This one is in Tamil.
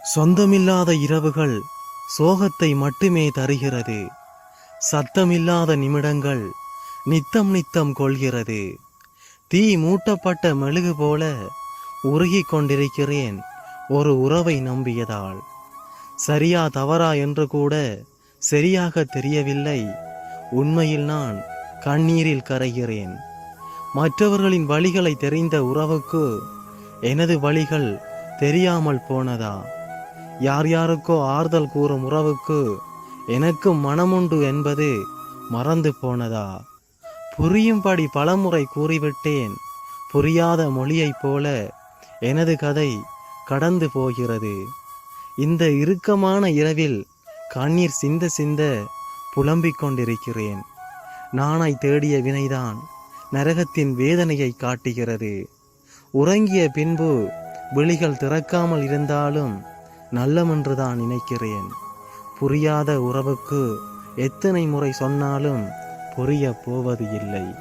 சொந்தமில்லாத இரவுகள் சோகத்தை மட்டுமே தருகிறது. சத்தமில்லாத நிமிடங்கள் நித்தம் நித்தம் கொள்கிறது. தீ மூட்டப்பட்ட மெழுகு போல உருகிக் கொண்டிருக்கிறேன் ஒரு உறவை நம்பியதால். சரியா தவறா என்று கூட சரியாக தெரியவில்லை. உண்மையில் நான் கண்ணீரில் கரைகிறேன். மற்றவர்களின் வழிகளை தெரிந்த உறவுக்கு எனது வழிகள் தெரியாமல் போனதா? யார் யாருக்கோ ஆறுதல் கூறும் உறவுக்கு எனக்கு மனமுண்டு என்பது மறந்து போனதா? புரியும்படி பலமுறை கூறிவிட்டேன். புரியாத மொழியைப் போல எனது கதை கடந்து போகிறது. இந்த இறுக்கமான இரவில் கண்ணீர் சிந்த சிந்த புலம்பிக் கொண்டிருக்கிறேன். நானாய் தேடிய வினைதான் நரகத்தின் வேதனையை காட்டுகிறது. உறங்கிய பின்பு விழிகள் திறக்காமல் இருந்தாலும் நல்லமென்றுதான் நினைக்கிறேன். புரியாத உறவுக்கு எத்தனை முறை சொன்னாலும் புரிய போவது இல்லை.